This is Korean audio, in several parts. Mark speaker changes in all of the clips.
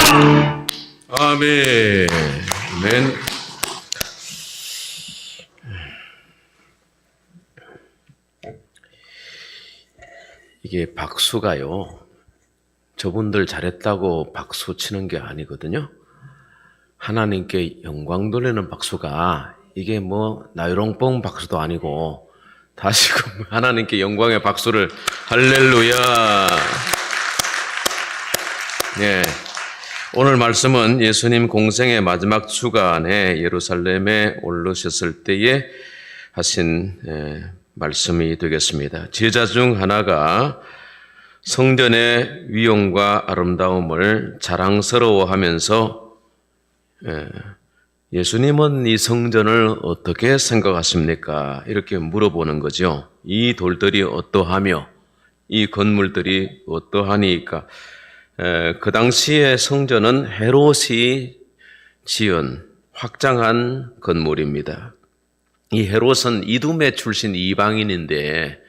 Speaker 1: 아멘. 아멘. 이게 박수가요, 저분들 잘했다고 박수 치는 게 아니거든요. 하나님께 영광 돌리는 박수가 이게 뭐 나유롱뽕 박수도 아니고 다시금 하나님께 영광의 박수를 할렐루야. 네. 오늘 말씀은 예수님 공생의 마지막 주간에 예루살렘에 오르셨을 때에 하신 말씀이 되겠습니다. 제자 중 하나가 성전의 위엄과 아름다움을 자랑스러워하면서 예수님은 이 성전을 어떻게 생각하십니까? 이렇게 물어보는 거죠. 이 돌들이 어떠하며 이 건물들이 어떠하니까? 그 당시에 성전은 헤롯이 지은 확장한 건물입니다. 이 헤롯은 이두메 출신 이방인인데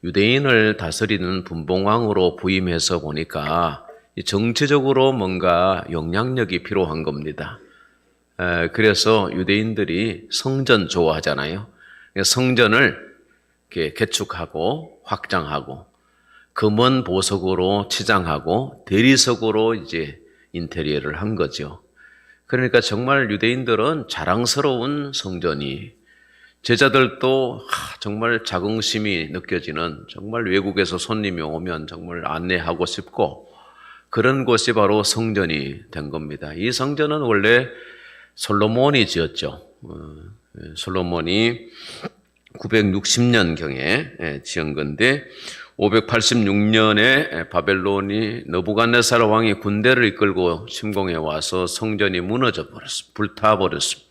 Speaker 1: 유대인을 다스리는 분봉왕으로 부임해서 보니까 정치적으로 뭔가 영향력이 필요한 겁니다. 그래서 유대인들이 성전 좋아하잖아요. 성전을 이렇게 개축하고 확장하고 금원 보석으로 치장하고 대리석으로 이제 인테리어를 한 거죠. 그러니까 정말 유대인들은 자랑스러운 성전이, 제자들도 정말 자긍심이 느껴지는, 정말 외국에서 손님이 오면 정말 안내하고 싶고 그런 곳이 바로 성전이 된 겁니다. 이 성전은 원래 솔로몬이 지었죠. 솔로몬이 960년경에 지은 건데 586년에 바벨론이 느부갓네살 왕이 군대를 이끌고 침공해 와서 성전이 무너져 버렸습니다. 불타버렸습니다.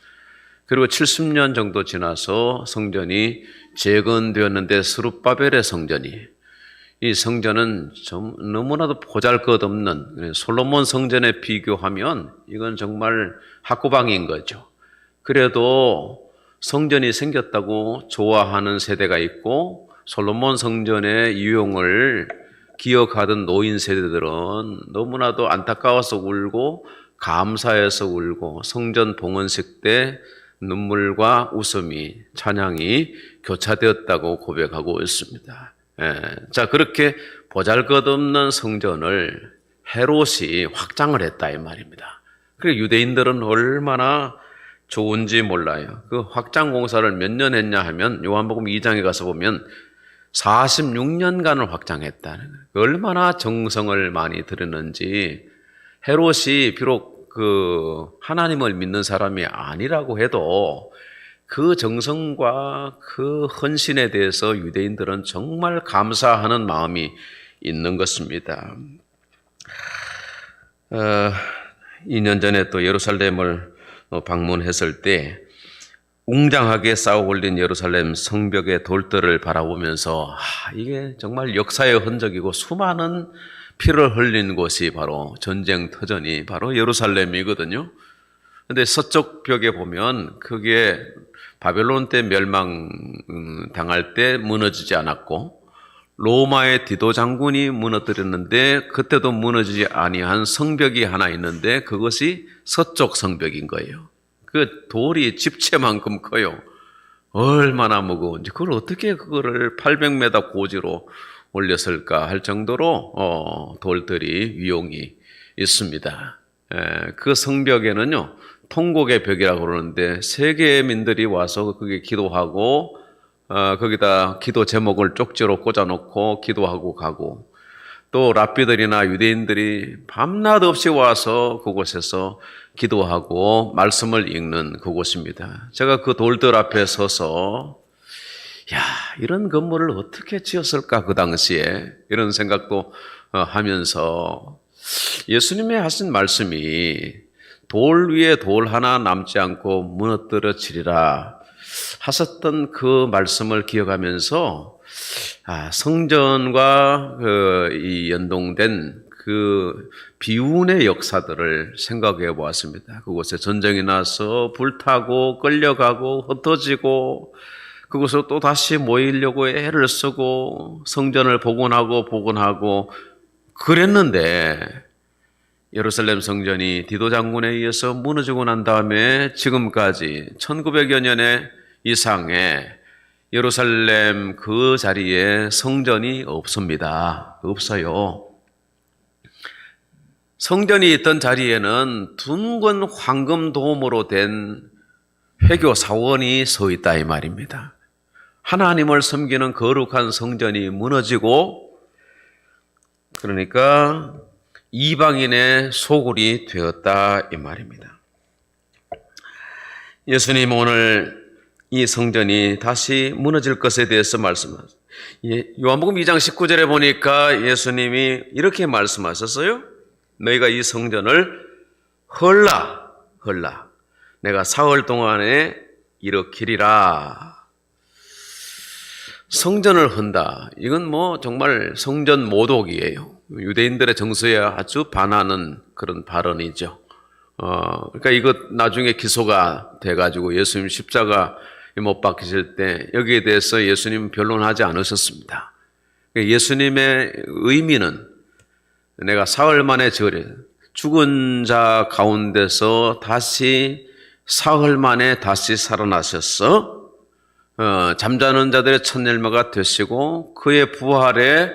Speaker 1: 그리고 70년 정도 지나서 성전이 재건되었는데 스룹바벨의 성전이, 이 성전은 좀 너무나도 보잘것없는, 솔로몬 성전에 비교하면 이건 정말 학구방인 거죠. 그래도 성전이 생겼다고 좋아하는 세대가 있고 솔로몬 성전의 유용을 기억하던 노인 세대들은 너무나도 안타까워서 울고 감사해서 울고 성전 봉헌식 때 눈물과 웃음이, 찬양이 교차되었다고 고백하고 있습니다. 자, 그렇게 보잘것없는 성전을 헤롯이 확장을 했다 이 말입니다. 그리고 유대인들은 얼마나 좋은지 몰라요. 그 확장 공사를 몇 년 했냐 하면 요한복음 2장에 가서 보면 46년간을 확장했다는 거예요. 얼마나 정성을 많이 들였는지. 헤롯이 비록 그 하나님을 믿는 사람이 아니라고 해도 그 정성과 그 헌신에 대해서 유대인들은 정말 감사하는 마음이 있는 것입니다. 2년 전에 또 예루살렘을 방문했을 때 웅장하게 쌓아 올린 예루살렘 성벽의 돌들을 바라보면서 이게 정말 역사의 흔적이고 수많은 피를 흘린 곳이 바로 전쟁 터전이 바로 예루살렘이거든요. 그런데 서쪽 벽에 보면 그게 바벨론 때 멸망당할 때 무너지지 않았고 로마의 디도 장군이 무너뜨렸는데 그때도 무너지지 아니한 성벽이 하나 있는데 그것이 서쪽 성벽인 거예요. 그 돌이 집채만큼 커요. 얼마나 무거운지. 그걸 어떻게 그거를 800m 고지로 올렸을까 할 정도로 돌들이 위용이 있습니다. 그 성벽에는요 통곡의 벽이라고 그러는데 세계민들이 와서 거기에 기도하고 거기다 기도 제목을 쪽지로 꽂아놓고 기도하고 가고, 또 랍비들이나 유대인들이 밤낮 없이 와서 그곳에서 기도하고 말씀을 읽는 그곳입니다. 제가 그 돌들 앞에 서서 이런 건물을 어떻게 지었을까 그 당시에 이런 생각도 하면서 예수님이 하신 말씀이 돌 위에 돌 하나 남지 않고 무너뜨려지리라 하셨던 그 말씀을 기억하면서 성전과 이 연동된 그 비운의 역사들을 생각해 보았습니다. 그곳에 전쟁이 나서 불타고 끌려가고 흩어지고 그곳으로 또 다시 모이려고 애를 쓰고 성전을 복원하고 그랬는데 예루살렘 성전이 디도 장군에 의해서 무너지고 난 다음에 지금까지 1900여 년의 이상에 예루살렘 그 자리에 성전이 없습니다. 없어요. 성전이 있던 자리에는 둥근 황금 도움으로 된 회교 사원이 서 있다 이 말입니다. 하나님을 섬기는 거룩한 성전이 무너지고, 그러니까 이방인의 소굴이 되었다 이 말입니다. 예수님 오늘 이 성전이 다시 무너질 것에 대해서 말씀하셨어요. 요한복음 2장 19절에 보니까 예수님이 이렇게 말씀하셨어요. 너희가 이 성전을 헐라 내가 사흘 동안에 일으키리라. 성전을 헌다. 이건 정말 성전 모독이에요. 유대인들의 정서에 아주 반하는 그런 발언이죠. 그러니까 이것 나중에 기소가 돼가지고 예수님 십자가 못 박히실 때 여기에 대해서 예수님은 변론하지 않으셨습니다. 예수님의 의미는 내가 사흘 만에 죽은 자 가운데서 다시 사흘 만에 다시 살아나셨어. 잠자는 자들의 첫 열매가 되시고 그의 부활에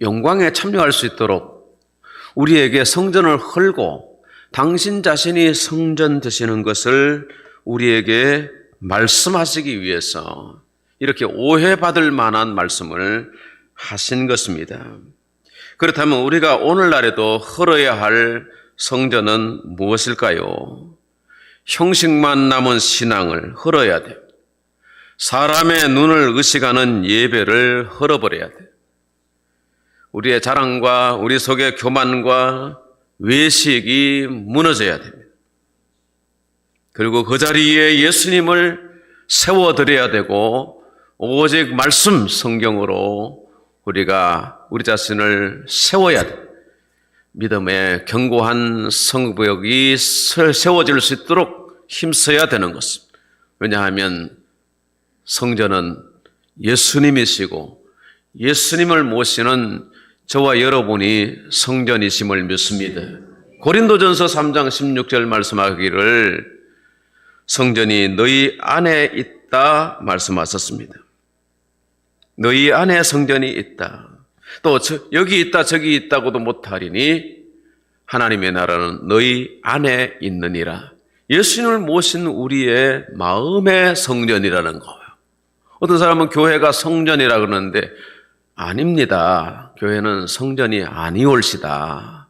Speaker 1: 영광에 참여할 수 있도록 우리에게 성전을 헐고 당신 자신이 성전 되시는 것을 우리에게 말씀하시기 위해서 이렇게 오해받을 만한 말씀을 하신 것입니다. 그렇다면 우리가 오늘날에도 헐어야 할 성전은 무엇일까요? 형식만 남은 신앙을 헐어야 돼요. 사람의 눈을 의식하는 예배를 헐어버려야 돼요. 우리의 자랑과 우리 속의 교만과 외식이 무너져야 됩니다. 그리고 그 자리에 예수님을 세워드려야 되고 오직 말씀 성경으로 우리가 우리 자신을 세워야 돼. 믿음의 견고한 성벽이 세워질 수 있도록 힘써야 되는 것입니다. 왜냐하면 성전은 예수님이시고 예수님을 모시는 저와 여러분이 성전이심을 믿습니다. 고린도전서 3장 16절 말씀하기를 성전이 너희 안에 있다 말씀하셨습니다. 너희 안에 성전이 있다. 또 여기 있다 저기 있다고도 못하리니 하나님의 나라는 너희 안에 있느니라. 예수님을 모신 우리의 마음의 성전이라는 거예요. 어떤 사람은 교회가 성전이라 그러는데 아닙니다. 교회는 성전이 아니올시다.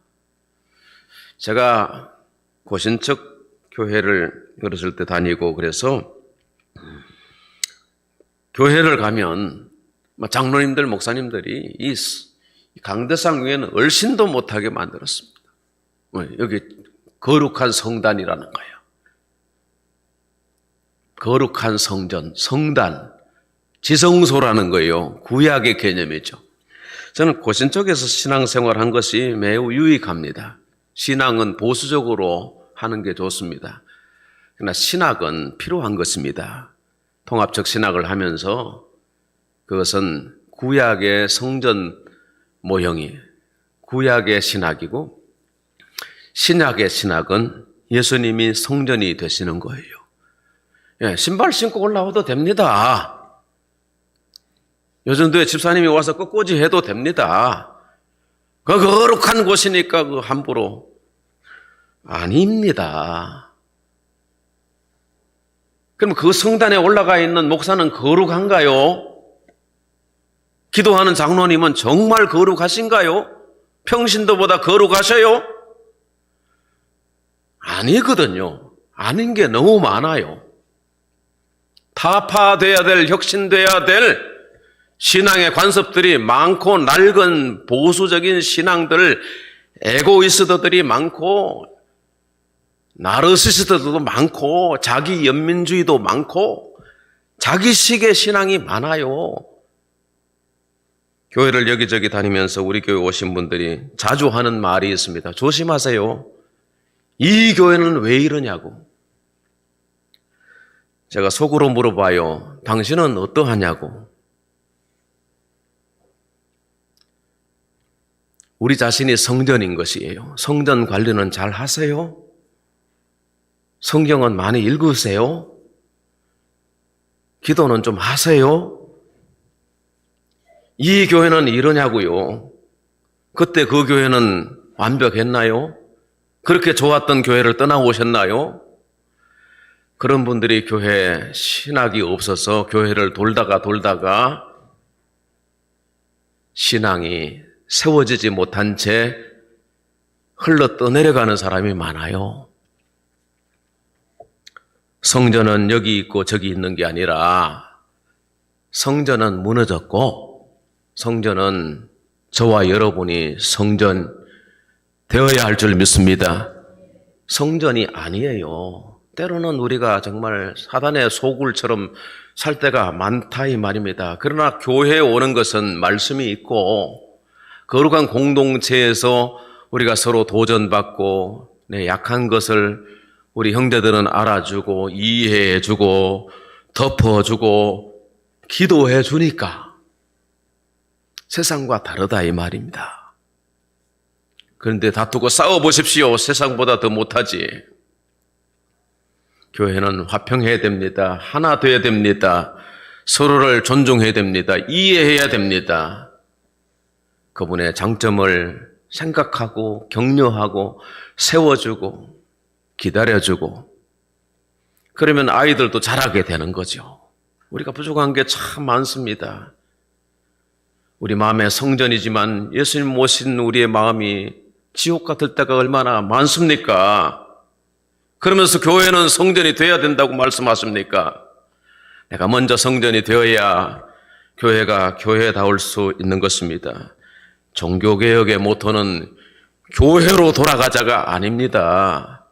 Speaker 1: 제가 고신척 교회를 어렸을 때 다니고 그래서 교회를 가면 장로님들, 목사님들이 이 강대상 위에는 얼씬도 못하게 만들었습니다. 여기 거룩한 성단이라는 거예요. 거룩한 성전, 성단, 지성소라는 거예요. 구약의 개념이죠. 저는 고신척에서 신앙생활한 것이 매우 유익합니다. 신앙은 보수적으로 하는 게 좋습니다. 그러나 신학은 필요한 것입니다. 통합적 신학을 하면서 그것은 구약의 성전 모형이 구약의 신학이고 신약의 신학은 예수님이 성전이 되시는 거예요. 신발 신고 올라와도 됩니다. 요즘도에 집사님이 와서 끝꽂이 해도 됩니다. 그 거룩한 곳이니까 그 함부로. 아닙니다. 그럼 그 성단에 올라가 있는 목사는 거룩한가요? 기도하는 장로님은 정말 거룩하신가요? 평신도보다 거룩하셔요? 아니거든요. 아닌 게 너무 많아요. 타파돼야 될, 혁신돼야 될 신앙의 관습들이 많고 낡은 보수적인 신앙들, 에고이스트들이 많고 나르시스트들도 많고 자기 연민주의도 많고 자기식의 신앙이 많아요. 교회를 여기저기 다니면서 우리 교회 오신 분들이 자주 하는 말이 있습니다. 조심하세요. 이 교회는 왜 이러냐고. 제가 속으로 물어봐요. 당신은 어떠하냐고. 우리 자신이 성전인 것이에요. 성전 관리는 잘 하세요? 성경은 많이 읽으세요? 기도는 좀 하세요? 이 교회는 이러냐고요. 그때 그 교회는 완벽했나요? 그렇게 좋았던 교회를 떠나오셨나요? 그런 분들이 교회 신학이 없어서 교회를 돌다가 신앙이 세워지지 못한 채 흘러 떠내려가는 사람이 많아요. 성전은 여기 있고 저기 있는 게 아니라 성전은 무너졌고 성전은 저와 여러분이 성전 되어야 할 줄 믿습니다. 성전이 아니에요. 때로는 우리가 정말 사단의 소굴처럼 살 때가 많다 이 말입니다. 그러나 교회에 오는 것은 말씀이 있고 거룩한 공동체에서 우리가 서로 도전받고 약한 것을 우리 형제들은 알아주고 이해해주고 덮어주고 기도해주니까 세상과 다르다 이 말입니다. 그런데 다투고 싸워보십시오. 세상보다 더 못하지. 교회는 화평해야 됩니다. 하나 되어야 됩니다. 서로를 존중해야 됩니다. 이해해야 됩니다. 그분의 장점을 생각하고 격려하고 세워주고 기다려주고 그러면 아이들도 자라게 되는 거죠. 우리가 부족한 게 참 많습니다. 우리 마음의 성전이지만 예수님 모신 우리의 마음이 지옥 같을 때가 얼마나 많습니까? 그러면서 교회는 성전이 되어야 된다고 말씀하십니까? 내가 먼저 성전이 되어야 교회가 교회다울 수 있는 것입니다. 종교개혁의 모토는 교회로 돌아가자가 아닙니다.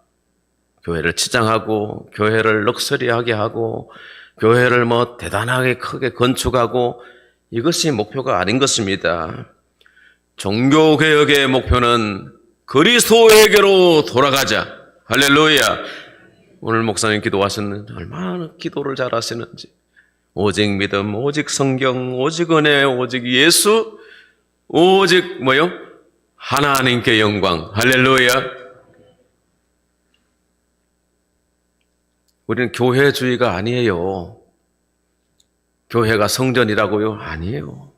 Speaker 1: 교회를 치장하고 교회를 럭셔리하게 하고 교회를 대단하게 크게 건축하고 이것이 목표가 아닌 것입니다. 종교개혁의 목표는 그리스도에게로 돌아가자. 할렐루야. 오늘 목사님 기도하셨는데 얼마나 기도를 잘하시는지. 오직 믿음, 오직 성경, 오직 은혜, 오직 예수, 오직 하나님께 영광. 할렐루야. 우리는 교회주의가 아니에요. 교회가 성전이라고요? 아니에요.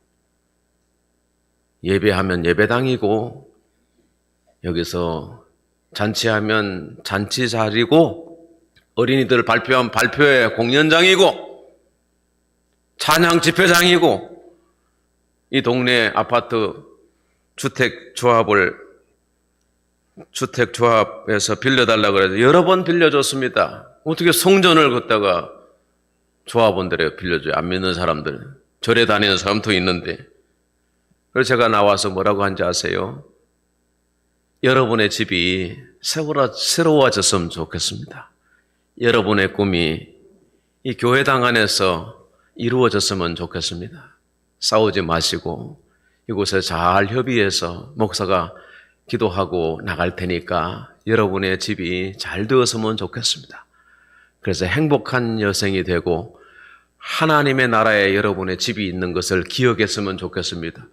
Speaker 1: 예배하면 예배당이고 여기서 잔치하면 잔치 자리고 어린이들 발표하면 발표회 공연장이고 찬양 집회장이고 이 동네 아파트 주택조합에서 빌려달라고 그래서 여러 번 빌려줬습니다. 어떻게 성전을 걷다가 조합원들에 빌려줘요? 안 믿는 사람들. 절에 다니는 사람도 있는데. 그래서 제가 나와서 뭐라고 한지 아세요? 여러분의 집이 새로워졌으면 좋겠습니다. 여러분의 꿈이 이 교회당 안에서 이루어졌으면 좋겠습니다. 싸우지 마시고 이곳에 잘 협의해서 목사가 기도하고 나갈 테니까 여러분의 집이 잘 되었으면 좋겠습니다. 그래서 행복한 여생이 되고 하나님의 나라에 여러분의 집이 있는 것을 기억했으면 좋겠습니다.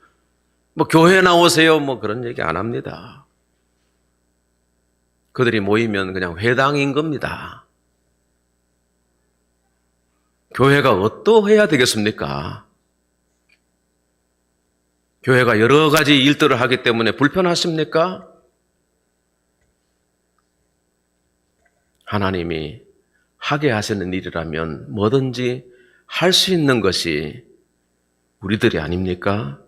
Speaker 1: 교회 나오세요 그런 얘기 안 합니다. 그들이 모이면 그냥 회당인 겁니다. 교회가 어떠해야 되겠습니까? 교회가 여러 가지 일들을 하기 때문에 불편하십니까? 하나님이 하게 하시는 일이라면 뭐든지 할 수 있는 것이 우리들이 아닙니까?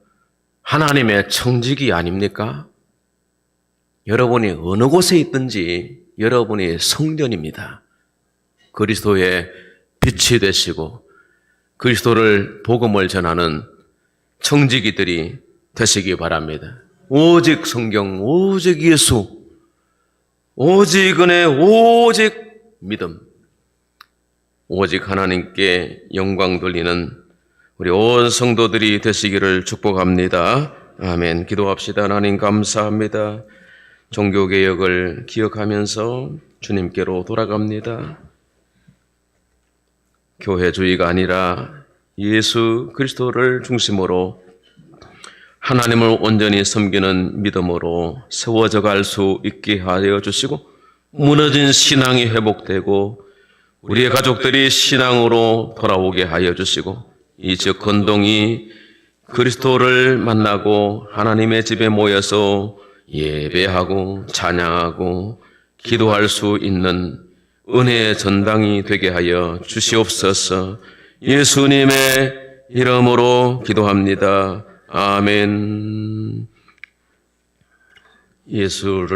Speaker 1: 하나님의 청직이 아닙니까? 여러분이 어느 곳에 있든지 여러분이 성전입니다. 그리스도의 빛이 되시고 그리스도를 복음을 전하는 청지기들이 되시기 바랍니다. 오직 성경, 오직 예수, 오직 은혜, 오직 믿음, 오직 하나님께 영광 돌리는 우리 온 성도들이 되시기를 축복합니다. 아멘. 기도합시다. 하나님 감사합니다. 종교개혁을 기억하면서 주님께로 돌아갑니다. 교회주의가 아니라 예수 그리스도를 중심으로 하나님을 온전히 섬기는 믿음으로 세워져 갈 수 있게 하여 주시고 무너진 신앙이 회복되고 우리의 가족들이 신앙으로 돌아오게 하여 주시고 이 지역 건동이 그리스도를 만나고 하나님의 집에 모여서 예배하고 찬양하고 기도할 수 있는 은혜의 전당이 되게 하여 주시옵소서. 예수님의 이름으로 기도합니다. 아멘. 예수를